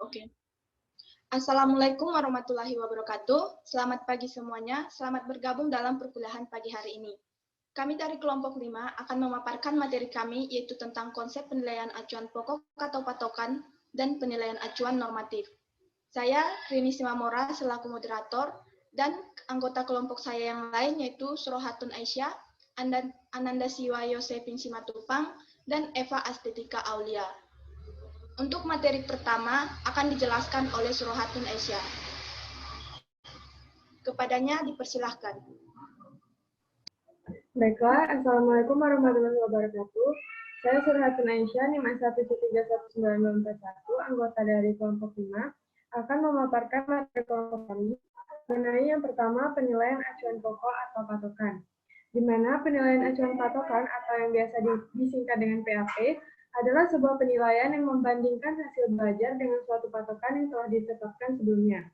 Oke. Assalamualaikum warahmatullahi wabarakatuh. Selamat pagi semuanya. Selamat bergabung dalam perkuliahan pagi hari ini. Kami dari kelompok 5 akan memaparkan materi kami, yaitu tentang konsep penilaian acuan pokok atau patokan dan penilaian acuan normatif. Saya, Rini Simamora, selaku moderator, dan anggota kelompok saya yang lain, yaitu Surohatun Aisyah, Ananda Siwa Yosefin Simatupang, dan Eva Astetika Aulia. Untuk materi pertama akan dijelaskan oleh Surohatun Aisyah. Kepadanya dipersilahkan. Baiklah, Assalamualaikum warahmatullahi wabarakatuh. Saya Surohatun Aisyah, NIM 1731941, anggota dari kelompok 5, akan memaparkan materi kelompok kami mengenai yang pertama penilaian acuan pokok atau patokan. Di mana penilaian acuan patokan atau yang biasa disingkat dengan PAP adalah sebuah penilaian yang membandingkan hasil belajar dengan suatu patokan yang telah ditetapkan sebelumnya.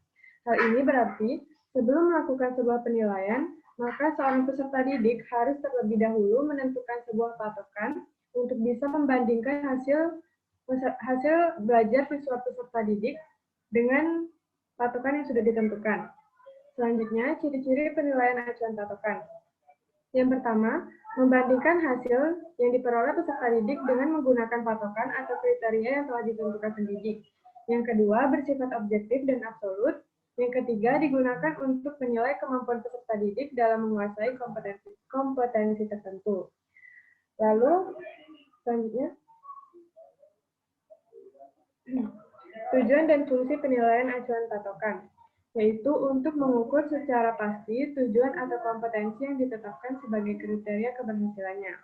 Hal ini berarti, sebelum melakukan sebuah penilaian, maka seorang peserta didik harus terlebih dahulu menentukan sebuah patokan untuk bisa membandingkan hasil belajar siswa peserta didik dengan patokan yang sudah ditentukan. Selanjutnya, ciri-ciri penilaian acuan patokan. Yang pertama, membandingkan hasil yang diperoleh peserta didik dengan menggunakan patokan atau kriteria yang telah ditentukan pendidik. Yang kedua, bersifat objektif dan absolut. Yang ketiga, digunakan untuk menilai kemampuan peserta didik dalam menguasai kompetensi tertentu. Lalu, selanjutnya, tujuan dan fungsi penilaian acuan patokan, yaitu untuk mengukur secara pasti tujuan atau kompetensi yang ditetapkan sebagai kriteria keberhasilannya.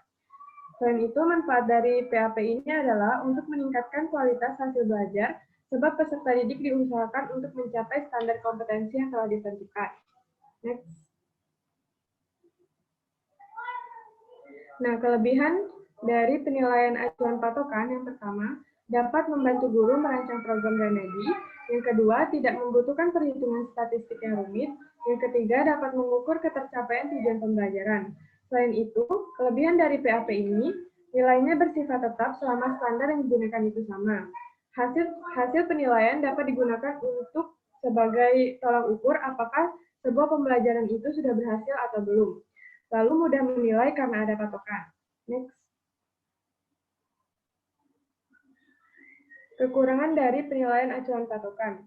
Selain itu, manfaat dari PAP ini adalah untuk meningkatkan kualitas hasil belajar, sebab peserta didik diusahakan untuk mencapai standar kompetensi yang telah ditentukan. Next. Nah, kelebihan dari penilaian acuan patokan yang pertama, dapat membantu guru merancang program remedi. Yang kedua, tidak membutuhkan perhitungan statistik yang rumit. Yang ketiga, dapat mengukur ketercapaian tujuan pembelajaran. Selain itu, kelebihan dari PAP ini, nilainya bersifat tetap selama standar yang digunakan itu sama. Hasil penilaian dapat digunakan untuk sebagai tolak ukur apakah sebuah pembelajaran itu sudah berhasil atau belum. Lalu mudah menilai karena ada patokan. Next. Kekurangan dari penilaian acuan patokan,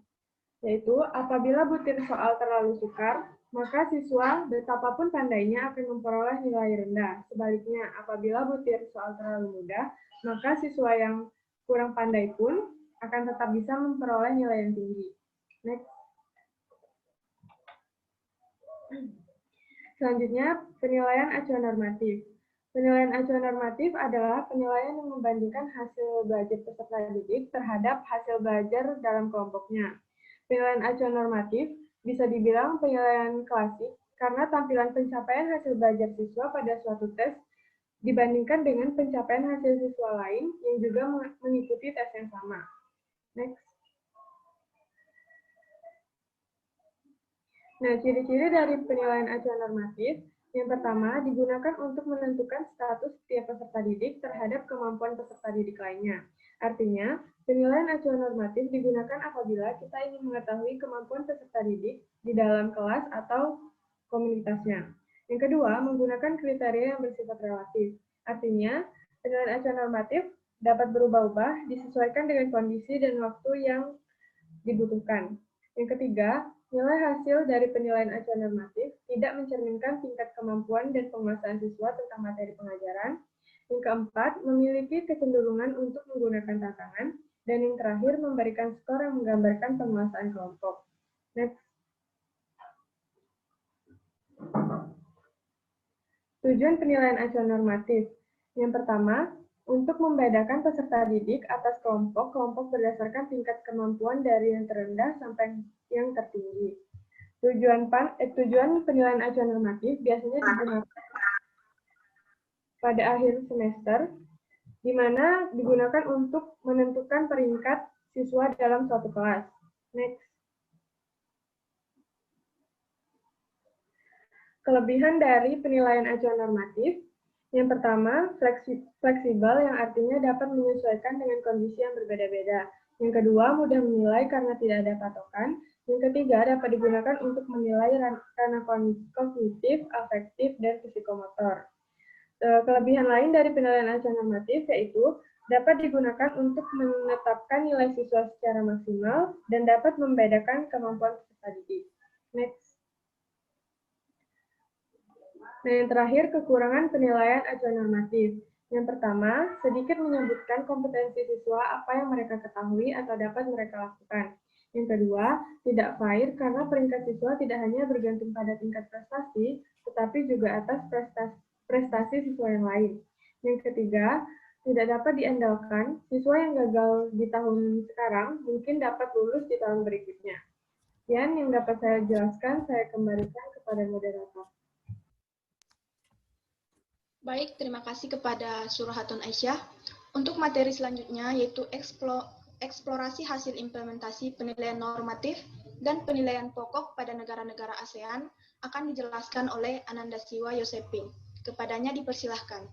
yaitu apabila butir soal terlalu sukar, maka siswa betapapun pandainya akan memperoleh nilai rendah. Sebaliknya, apabila butir soal terlalu mudah, maka siswa yang kurang pandai pun akan tetap bisa memperoleh nilai yang tinggi. Next. Selanjutnya, penilaian acuan normatif. Penilaian acuan normatif adalah penilaian yang membandingkan hasil belajar peserta didik terhadap hasil belajar dalam kelompoknya. Penilaian acuan normatif bisa dibilang penilaian klasik karena tampilan pencapaian hasil belajar siswa pada suatu tes dibandingkan dengan pencapaian hasil siswa lain yang juga mengikuti tes yang sama. Next. Nah, ciri-ciri dari penilaian acuan normatif. Yang pertama, digunakan untuk menentukan status setiap peserta didik terhadap kemampuan peserta didik lainnya. Artinya, penilaian acuan normatif digunakan apabila kita ingin mengetahui kemampuan peserta didik di dalam kelas atau komunitasnya. Yang kedua, menggunakan kriteria yang bersifat relatif. Artinya, penilaian acuan normatif dapat berubah-ubah disesuaikan dengan kondisi dan waktu yang dibutuhkan. Yang ketiga, nilai hasil dari penilaian acuan normatif tidak mencerminkan tingkat kemampuan dan penguasaan siswa tentang materi pengajaran. Yang keempat, memiliki kecenderungan untuk menggunakan tantangan. Dan yang terakhir, memberikan skor yang menggambarkan penguasaan kelompok. Next. Tujuan penilaian acuan normatif. Yang pertama, untuk membedakan peserta didik atas kelompok berdasarkan tingkat kemampuan dari yang terendah sampai yang tertinggi. Tujuan penilaian acuan normatif biasanya digunakan pada akhir semester, di mana digunakan untuk menentukan peringkat siswa dalam suatu kelas. Next. Kelebihan dari penilaian acuan normatif. Yang pertama, fleksibel yang artinya dapat menyesuaikan dengan kondisi yang berbeda-beda. Yang kedua, mudah menilai karena tidak ada patokan. Yang ketiga, dapat digunakan untuk menilai ranah kognitif, afektif, dan psikomotor. Kelebihan lain dari penilaian acuan normatif yaitu dapat digunakan untuk menetapkan nilai siswa secara maksimal dan dapat membedakan kemampuan peserta didik. Next. Nah, yang terakhir, kekurangan penilaian acuan normatif. Yang pertama, sedikit menyebutkan kompetensi siswa apa yang mereka ketahui atau dapat mereka lakukan. Yang kedua, tidak fair karena peringkat siswa tidak hanya bergantung pada tingkat prestasi, tetapi juga atas prestasi siswa yang lain. Yang ketiga, tidak dapat diandalkan, siswa yang gagal di tahun sekarang mungkin dapat lulus di tahun berikutnya. Sekian yang dapat saya jelaskan, saya kembalikan kepada moderator. Baik, terima kasih kepada Surhatun Aisyah. Untuk materi selanjutnya yaitu eksplorasi hasil implementasi penilaian normatif dan penilaian pokok pada negara-negara ASEAN akan dijelaskan oleh Ananda Siwa Yosepin. Kepadanya dipersilahkan.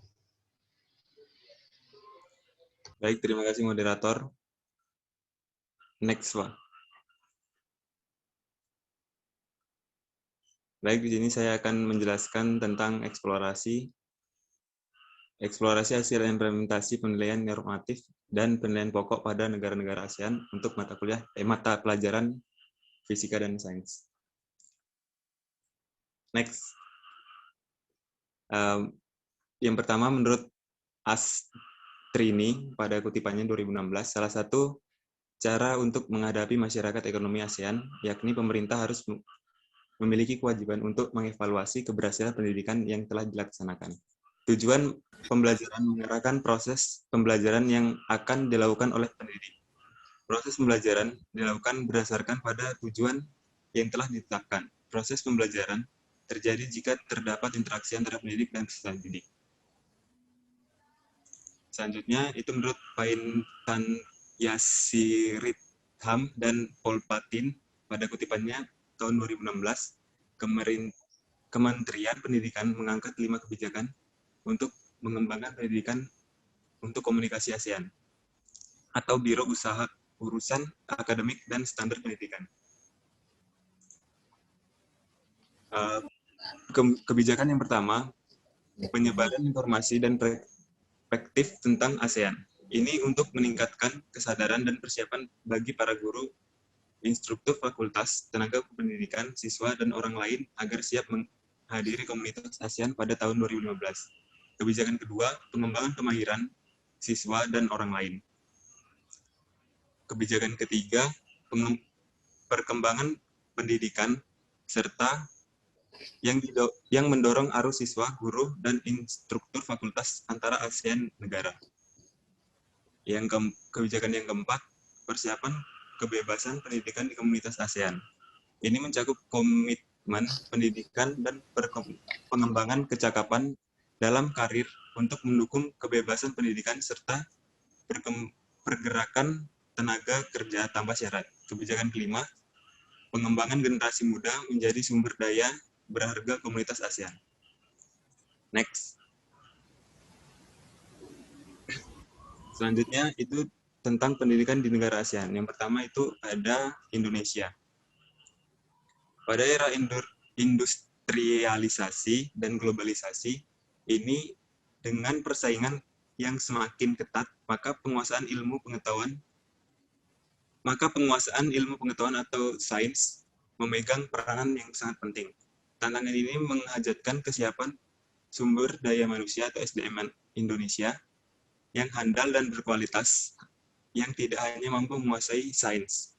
Baik, terima kasih moderator. Next, Pak. Baik, di sini saya akan menjelaskan tentang eksplorasi hasil implementasi penilaian normatif dan penilaian pokok pada negara-negara ASEAN untuk mata pelajaran fisika dan sains. Next. Yang pertama, menurut Astrini pada kutipannya 2016, salah satu cara untuk menghadapi masyarakat ekonomi ASEAN, yakni pemerintah harus memiliki kewajiban untuk mengevaluasi keberhasilan pendidikan yang telah dilaksanakan. Tujuan pembelajaran mengarahkan proses pembelajaran yang akan dilakukan oleh pendidik. Proses pembelajaran dilakukan berdasarkan pada tujuan yang telah ditetapkan. Proses pembelajaran terjadi jika terdapat interaksi antara pendidik dan peserta didik. Selanjutnya, itu menurut Paintan Yasiritham dan Paul Patin pada kutipannya tahun 2016, Kementerian Pendidikan mengangkat 5 kebijakan untuk mengembangkan pendidikan untuk komunikasi ASEAN atau Biro Urusan Akademik dan Standar Pendidikan. Kebijakan yang pertama, penyebaran informasi dan perspektif tentang ASEAN. Ini untuk meningkatkan kesadaran dan persiapan bagi para guru, instruktur fakultas, tenaga pendidikan, siswa, dan orang lain agar siap menghadiri komunitas ASEAN pada tahun 2015. Kebijakan kedua, pengembangan kemahiran siswa dan orang lain. Kebijakan ketiga, perkembangan pendidikan serta yang mendorong arus siswa, guru, dan instruktur fakultas antara ASEAN negara. Kebijakan yang keempat, persiapan kebebasan pendidikan di komunitas ASEAN. Ini mencakup komitmen pendidikan dan pengembangan kecakapan dalam karir untuk mendukung kebebasan pendidikan serta pergerakan tenaga kerja tanpa syarat. Kebijakan kelima, pengembangan generasi muda menjadi sumber daya berharga komunitas ASEAN. Next. Selanjutnya itu tentang pendidikan di negara ASEAN. Yang pertama itu ada Indonesia. Pada era industrialisasi dan globalisasi, ini dengan persaingan yang semakin ketat, maka penguasaan ilmu pengetahuan atau sains memegang peranan yang sangat penting. Tantangan ini menghajatkan kesiapan sumber daya manusia atau SDM Indonesia yang handal dan berkualitas, yang tidak hanya mampu menguasai sains,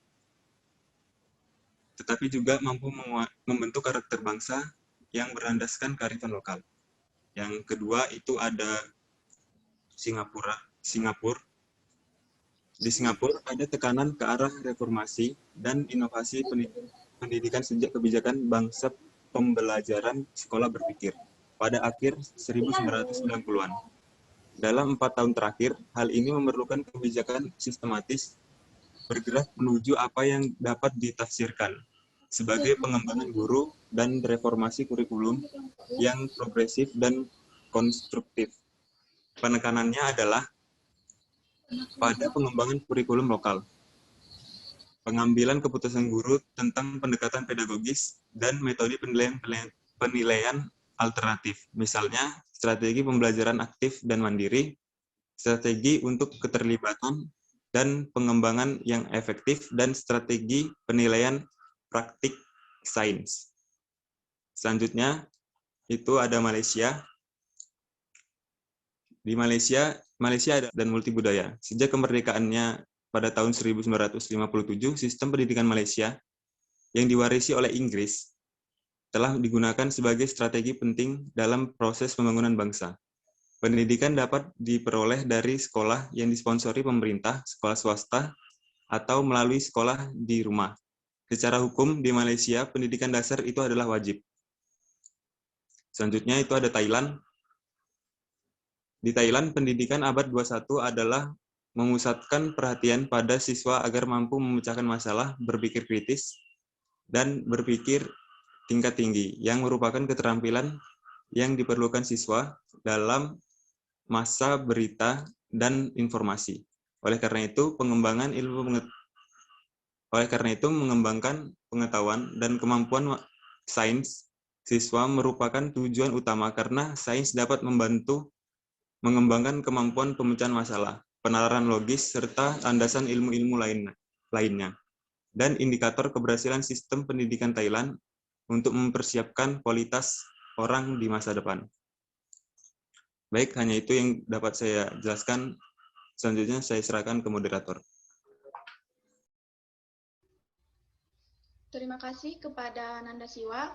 tetapi juga mampu membentuk karakter bangsa yang berlandaskan kearifan lokal. Yang kedua itu ada Singapura. Di Singapura ada tekanan ke arah reformasi dan inovasi pendidikan sejak kebijakan bangsa pembelajaran sekolah berpikir pada akhir 1990-an. Dalam 4 tahun terakhir, hal ini memerlukan kebijakan sistematis bergerak menuju apa yang dapat ditafsirkan sebagai pengembangan guru dan reformasi kurikulum yang progresif dan konstruktif. Penekanannya adalah pada pengembangan kurikulum lokal, pengambilan keputusan guru tentang pendekatan pedagogis, dan metode penilaian alternatif. Misalnya, strategi pembelajaran aktif dan mandiri, strategi untuk keterlibatan dan pengembangan yang efektif, dan strategi penilaian praktik sains. Selanjutnya, itu ada Malaysia. Di Malaysia ada dan multibudaya. Sejak kemerdekaannya pada tahun 1957, sistem pendidikan Malaysia yang diwarisi oleh Inggris telah digunakan sebagai strategi penting dalam proses pembangunan bangsa. Pendidikan dapat diperoleh dari sekolah yang disponsori pemerintah, sekolah swasta, atau melalui sekolah di rumah. Secara hukum, di Malaysia, pendidikan dasar itu adalah wajib. Selanjutnya itu ada Thailand. Di Thailand, pendidikan abad 21 adalah memusatkan perhatian pada siswa agar mampu memecahkan masalah, berpikir kritis, dan berpikir tingkat tinggi, yang merupakan keterampilan yang diperlukan siswa dalam masa berita dan informasi. Oleh karena itu, mengembangkan pengetahuan dan kemampuan sains siswa merupakan tujuan utama karena sains dapat membantu mengembangkan kemampuan pemecahan masalah, penalaran logis, serta landasan ilmu-ilmu lainnya, dan indikator keberhasilan sistem pendidikan Thailand untuk mempersiapkan kualitas orang di masa depan. Baik, hanya itu yang dapat saya jelaskan. Selanjutnya saya serahkan ke moderator. Terima kasih kepada Nanda Siwa.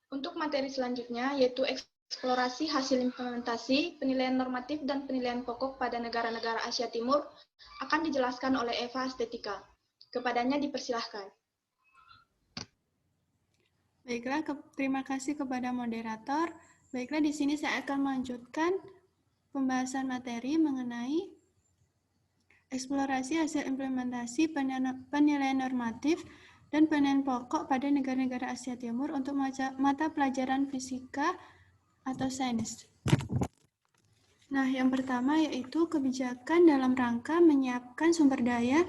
Untuk materi selanjutnya, yaitu eksplorasi hasil implementasi, penilaian normatif, dan penilaian pokok pada negara-negara Asia Timur, akan dijelaskan oleh Eva Estetika. Kepadanya dipersilahkan. Baiklah, terima kasih kepada moderator. Baiklah, di sini saya akan melanjutkan pembahasan materi mengenai eksplorasi hasil implementasi penilaian normatif dan penilaian pokok pada negara-negara Asia Timur untuk mata pelajaran fisika atau sains. Nah, yang pertama yaitu kebijakan dalam rangka menyiapkan sumber daya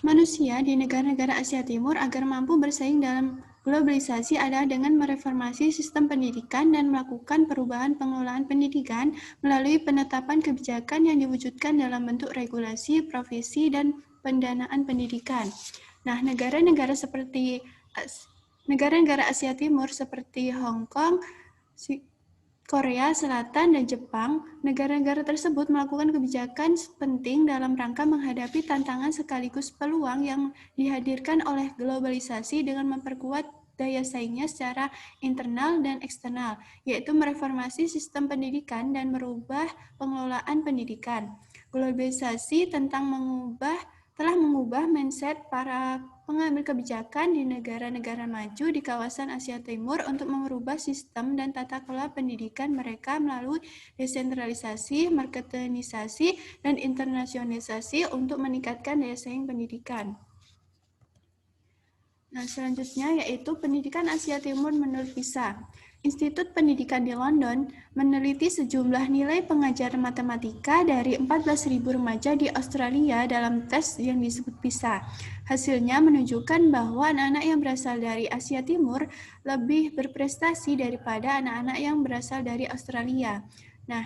manusia di negara-negara Asia Timur agar mampu bersaing dalam globalisasi adalah dengan mereformasi sistem pendidikan dan melakukan perubahan pengelolaan pendidikan melalui penetapan kebijakan yang diwujudkan dalam bentuk regulasi, profesi, dan pendanaan pendidikan. Nah, negara-negara Asia Timur seperti Hong Kong, Korea Selatan, dan Jepang, negara-negara tersebut melakukan kebijakan penting dalam rangka menghadapi tantangan sekaligus peluang yang dihadirkan oleh globalisasi dengan memperkuat daya saingnya secara internal dan eksternal, yaitu mereformasi sistem pendidikan dan merubah pengelolaan pendidikan. Globalisasi telah mengubah mindset para pengambil kebijakan di negara-negara maju di kawasan Asia Timur untuk merubah sistem dan tata kelola pendidikan mereka melalui desentralisasi, marketinisasi, dan internasionalisasi untuk meningkatkan daya saing pendidikan. Nah, selanjutnya yaitu pendidikan Asia Timur menurut PISA. Institut Pendidikan di London meneliti sejumlah nilai pengajaran matematika dari 14.000 remaja di Australia dalam tes yang disebut PISA. Hasilnya menunjukkan bahwa anak-anak yang berasal dari Asia Timur lebih berprestasi daripada anak-anak yang berasal dari Australia. Nah,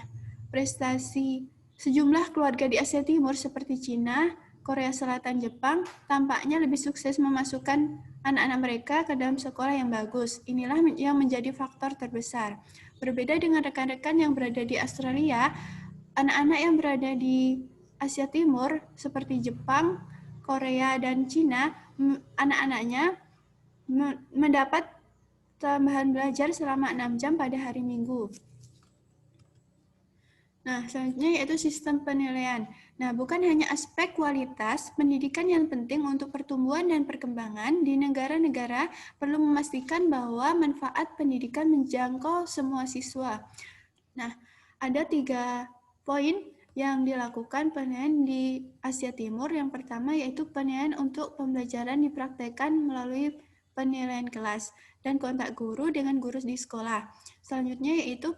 prestasi sejumlah keluarga di Asia Timur seperti Cina, Korea Selatan, Jepang tampaknya lebih sukses memasukkan anak-anak mereka ke dalam sekolah yang bagus. Inilah yang menjadi faktor terbesar. Berbeda dengan rekan-rekan yang berada di Australia, anak-anak yang berada di Asia Timur seperti Jepang, Korea, dan Cina, anak-anaknya mendapat tambahan belajar selama 6 jam pada hari Minggu. Nah, selanjutnya yaitu sistem penilaian. Nah, bukan hanya aspek kualitas pendidikan yang penting untuk pertumbuhan dan perkembangan di negara-negara, perlu memastikan bahwa manfaat pendidikan menjangkau semua siswa. Nah, ada 3 poin yang dilakukan penilaian di Asia Timur. Yang pertama yaitu penilaian untuk pembelajaran dipraktekkan melalui penilaian kelas, dan kontak guru dengan guru di sekolah. Selanjutnya yaitu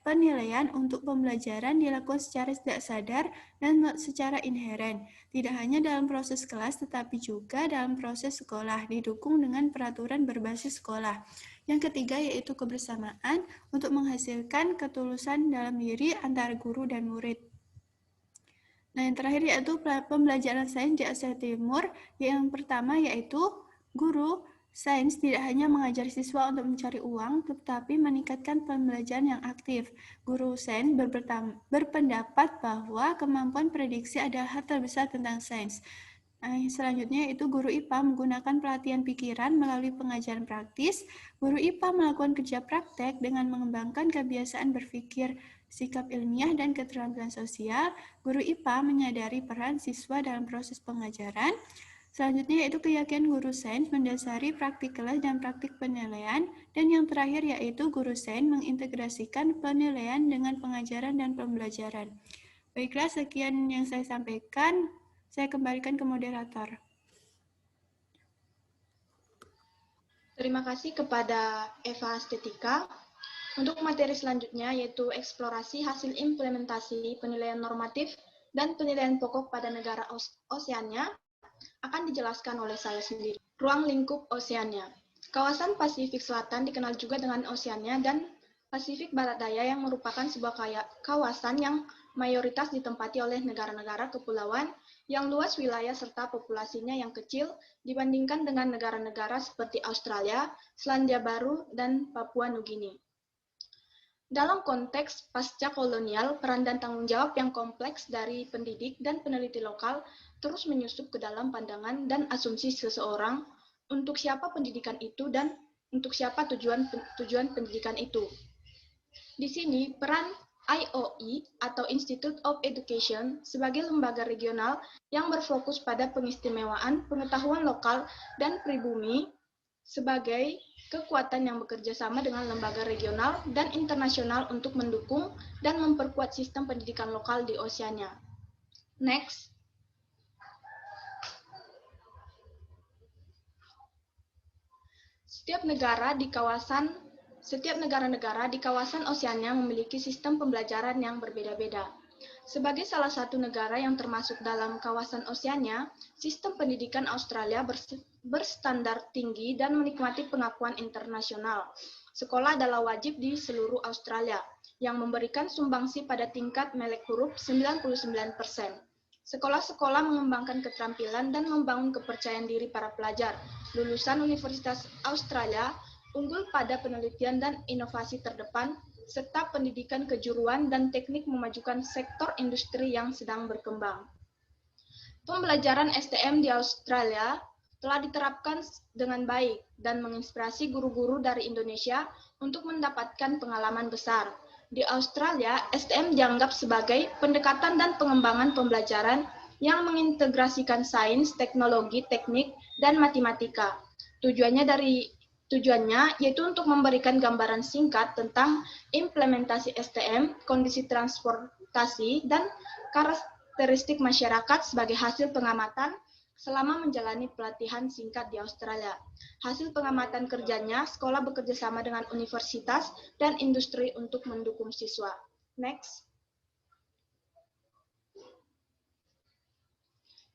penilaian untuk pembelajaran dilakukan secara tidak sadar dan secara inheren, tidak hanya dalam proses kelas tetapi juga dalam proses sekolah, didukung dengan peraturan berbasis sekolah. Yang ketiga yaitu kebersamaan untuk menghasilkan ketulusan dalam diri antara guru dan murid. Nah, yang terakhir yaitu pembelajaran sains di Asia Timur. Yang pertama yaitu guru sains tidak hanya mengajari siswa untuk mencari uang, tetapi meningkatkan pembelajaran yang aktif. Guru sains berpendapat bahwa kemampuan prediksi adalah hal terbesar tentang sains. Nah, selanjutnya yaitu guru IPA menggunakan pelatihan pikiran melalui pengajaran praktis. Guru IPA melakukan kerja praktek dengan mengembangkan kebiasaan berpikir, sikap ilmiah, dan keterampilan sosial. Guru IPA menyadari peran siswa dalam proses pengajaran. Selanjutnya yaitu keyakinan guru sains mendasari praktik kelas dan praktik penilaian. Dan yang terakhir yaitu guru sains mengintegrasikan penilaian dengan pengajaran dan pembelajaran. Baiklah, sekian yang saya sampaikan. Saya kembalikan ke moderator. Terima kasih kepada Eva Estetika. Untuk materi selanjutnya yaitu eksplorasi hasil implementasi penilaian normatif dan penilaian pokok pada negara Oseania akan dijelaskan oleh saya sendiri. Ruang lingkup Oseania. Kawasan Pasifik Selatan dikenal juga dengan Oseania dan Pasifik Barat Daya yang merupakan sebuah kawasan yang mayoritas ditempati oleh negara-negara kepulauan yang luas wilayah serta populasinya yang kecil dibandingkan dengan negara-negara seperti Australia, Selandia Baru, dan Papua Nugini. Dalam konteks pasca kolonial, peran dan tanggung jawab yang kompleks dari pendidik dan peneliti lokal terus menyusup ke dalam pandangan dan asumsi seseorang untuk siapa pendidikan itu dan untuk siapa tujuan pendidikan itu. Di sini, peran IOE atau Institute of Education sebagai lembaga regional yang berfokus pada pengistimewaan pengetahuan lokal dan pribumi sebagai kekuatan yang bekerja sama dengan lembaga regional dan internasional untuk mendukung dan memperkuat sistem pendidikan lokal di Oseania. Next. Setiap negara-negara di kawasan Oseania memiliki sistem pembelajaran yang berbeda-beda. Sebagai salah satu negara yang termasuk dalam kawasan Oseania, sistem pendidikan Australia berstandar tinggi dan menikmati pengakuan internasional. Sekolah adalah wajib di seluruh Australia, yang memberikan sumbangsi pada tingkat melek huruf 99%. Sekolah-sekolah mengembangkan keterampilan dan membangun kepercayaan diri para pelajar. Lulusan Universitas Australia unggul pada penelitian dan inovasi terdepan, serta pendidikan kejuruan dan teknik memajukan sektor industri yang sedang berkembang. Pembelajaran STM di Australia telah diterapkan dengan baik dan menginspirasi guru-guru dari Indonesia untuk mendapatkan pengalaman besar. Di Australia, STM dianggap sebagai pendekatan dan pengembangan pembelajaran yang mengintegrasikan sains, teknologi, teknik, dan matematika. Tujuannya yaitu untuk memberikan gambaran singkat tentang implementasi STM, kondisi transportasi, dan karakteristik masyarakat sebagai hasil pengamatan selama menjalani pelatihan singkat di Australia. Hasil pengamatan kerjanya, sekolah bekerja sama dengan universitas dan industri untuk mendukung siswa. Next.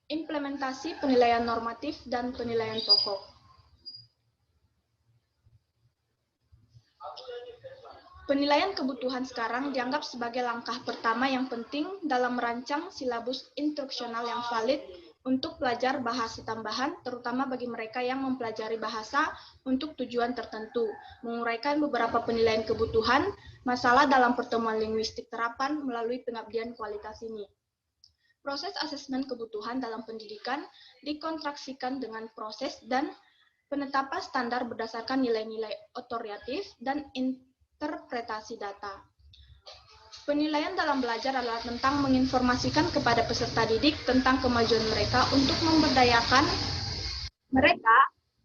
Implementasi penilaian normatif dan penilaian pokok. Penilaian kebutuhan sekarang dianggap sebagai langkah pertama yang penting dalam merancang silabus instruksional yang valid untuk pelajar bahasa tambahan, terutama bagi mereka yang mempelajari bahasa untuk tujuan tertentu, menguraikan beberapa penilaian kebutuhan, masalah dalam pertemuan linguistik terapan melalui pengabdian kualitas ini. Proses asesmen kebutuhan dalam pendidikan dikontraksikan dengan proses dan penetapan standar berdasarkan nilai-nilai otoritatif dan interpretasi data. Penilaian dalam belajar adalah tentang menginformasikan kepada peserta didik tentang kemajuan mereka untuk memberdayakan mereka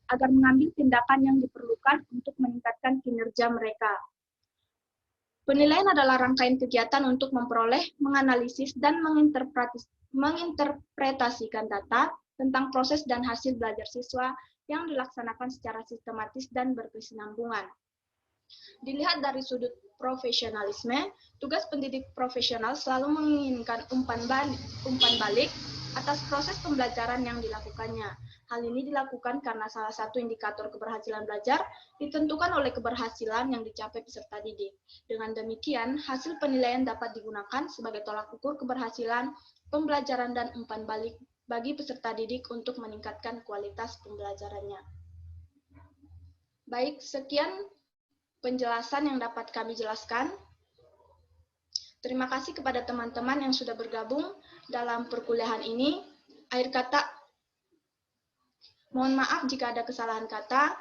agar mengambil tindakan yang diperlukan untuk meningkatkan kinerja mereka. Penilaian adalah rangkaian kegiatan untuk memperoleh, menganalisis, dan menginterpretasikan data tentang proses dan hasil belajar siswa yang dilaksanakan secara sistematis dan berkesinambungan. Dilihat dari sudut profesionalisme, tugas pendidik profesional selalu menginginkan umpan balik atas proses pembelajaran yang dilakukannya. Hal ini dilakukan karena salah satu indikator keberhasilan belajar ditentukan oleh keberhasilan yang dicapai peserta didik. Dengan demikian, hasil penilaian dapat digunakan sebagai tolak ukur keberhasilan pembelajaran dan umpan balik bagi peserta didik untuk meningkatkan kualitas pembelajarannya. Baik, sekian penjelasan yang dapat kami jelaskan. Terima kasih kepada teman-teman yang sudah bergabung dalam perkuliahan ini. Akhir kata, mohon maaf jika ada kesalahan kata.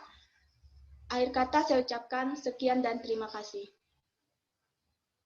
Akhir kata saya ucapkan sekian dan terima kasih.